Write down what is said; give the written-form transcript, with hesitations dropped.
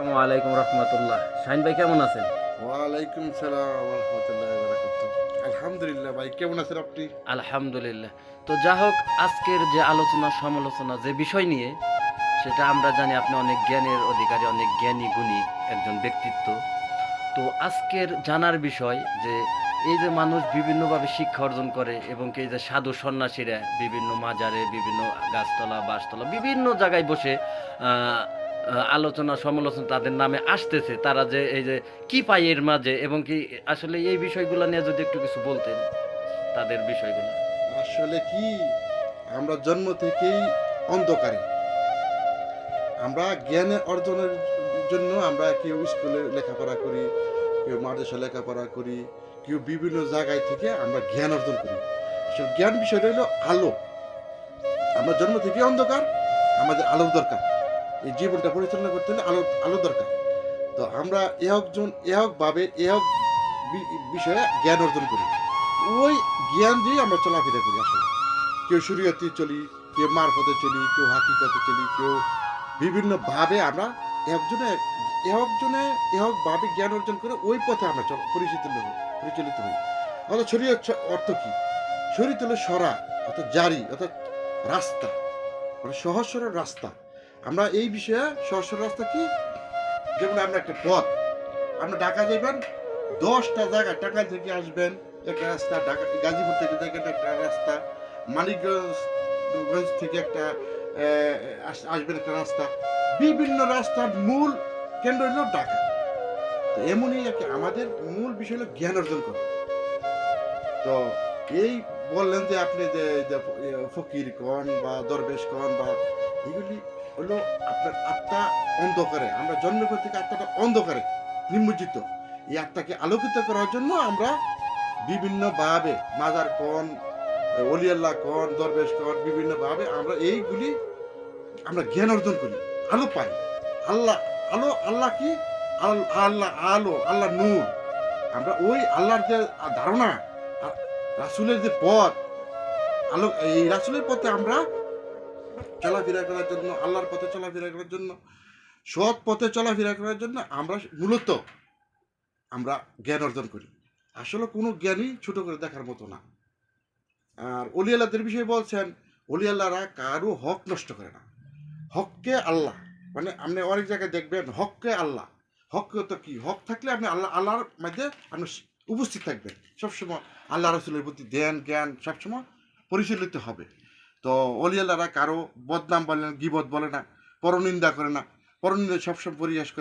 আসসালামু আলাইকুম রহমতুল্লাহ। শাহিন ভাই কেমন আছেন? ওয়ালাইকুম সালাম রহমতুল্লাহ বারাকাতুহ। আলহামদুলিল্লাহ ভাই, কেমন আছেন আপনি? আলহামদুলিল্লাহ। তো যা হোক, আজকের যে আলোচনা সমালোচনা যে বিষয় নিয়ে, সেটা আমরা জানি আপনি অনেক জ্ঞানের অধিকারী, অনেক জ্ঞানী গুণী একজন ব্যক্তিত্ব। তো আজকের জানার বিষয় যে এই যে মানুষ বিভিন্নভাবে শিক্ষা অর্জন করে এবং এই যে সাধু সন্ন্যাসীরা বিভিন্ন মাজারে, বিভিন্ন গাছতলা, বাসতলা, বিভিন্ন জায়গায় বসে আলোচনা সমালোচনা তাদের নামে আসতেছে, তারা যে এই যে কি পায় এর মাঝে, এবং কি আসলে এই বিষয়গুলো নিয়ে যদি একটু কিছু বলতেন, তাদের বিষয়গুলো। আসলে কি, আমরা জন্ম থেকেই অন্ধকারে। আমরা জ্ঞান অর্জনের জন্য আমরা কেউ স্কুলে লেখাপড়া করি, কেউ মাদ্রাসা লেখাপড়া করি, কেউ বিভিন্ন জায়গায় থেকে আমরা জ্ঞান অর্জন করি। আসলে জ্ঞান বিষয়টা হলো আলো। আমরা জন্ম থেকে অন্ধকার, আমাদের আলোর দরকার। এই জীবনটা পরিচালনা করতে হলে আলো দরকার। তো আমরা একভাবে বিষয়ে জ্ঞান অর্জন করি। ওই জ্ঞান দিয়ে আমরা চলাফেরা করি আসলে। কেউ শরীয়তে চলি, কেউ মারফতে চলি, কেউ হাকিকতে চলি, কেউ বিভিন্নভাবে আমরা একজনে একজনে একভাবে জ্ঞান অর্জন করে ওই পথে আমরা পরিচালিত হই। অর্থাৎ শরীয়ত অর্থ কি? শরীয়ত হলো সরা, অর্থাৎ জারি, অর্থাৎ রাস্তা, মানে সহজ সরল রাস্তা। আমরা এই বিষয়ে সহজ সরল রাস্তা কি? যেমন আমরা একটা পথ, আপনি ঢাকা যাবেন, 10টা জায়গা, টাঙ্গাইল থেকে আসবেন একটা রাস্তা, ঢাকা গাজীপুর থেকে যাবেন একটা রাস্তা, মানিকগঞ্জ থেকে একটা আসবেন একটা রাস্তা। বিভিন্ন রাস্তার মূল কেন্দ্র হলো ঢাকা। তো এমনই আর কি, আমাদের মূল বিষয় হলো জ্ঞান অর্জন করা। তো এই বললেন যে আপনি যে ফকির কন বা দরবেশ কন বা এগুলি হলো আপনার আত্মা অন্ধকারে, আমরা জন্মের থেকে আত্মাটা অন্ধকারে নিমজ্জিত। এই আত্মাকে আলোকিত করার জন্য আমরা বিভিন্নভাবে মাজার কন, অলিয়াল্লাহ কন, দরবেশ কন, বিভিন্নভাবে আমরা এইগুলি আমরা জ্ঞান অর্জন করি, আলো পাই। আল্লাহ আলো, আল্লাহ কি? আল্লাহ আলো, আল্লাহ নূর। আমরা ওই আল্লাহর যে ধারণা, রাসূলের যে পথ, আলো, এই রাসূলের পথে আমরা চলাফেরা করার জন্য, আল্লাহর পথে চলাফেরা করার জন্য, সৎ পথে চলাফেরা করার জন্য আমরা মূলত আমরা জ্ঞান অর্জন করি। আসলে কোনো জ্ঞানই ছোট করে দেখার মতো না। আর অলি আল্লাহদের বিষয়ে বলছেন, অলি আল্লাহরা কারো হক নষ্ট করে না। হককে আল্লাহ, মানে আপনি অনেক জায়গায় দেখবেন হককে আল্লাহ। হক তো কি? হক থাকলে আপনি আল্লাহর মধ্যে আপনি উপস্থিত থাকবেন সবসময়। আল্লাহ রসুলের প্রতি ধ্যান জ্ঞান সবসময় পরিচালিত হবে। তো অলি আল্লাহরা কারো বদনাম বলে না, গীবত বলে না, পরনিন্দা করে না, পরনিন্দা সবসময় পরিহাস করে।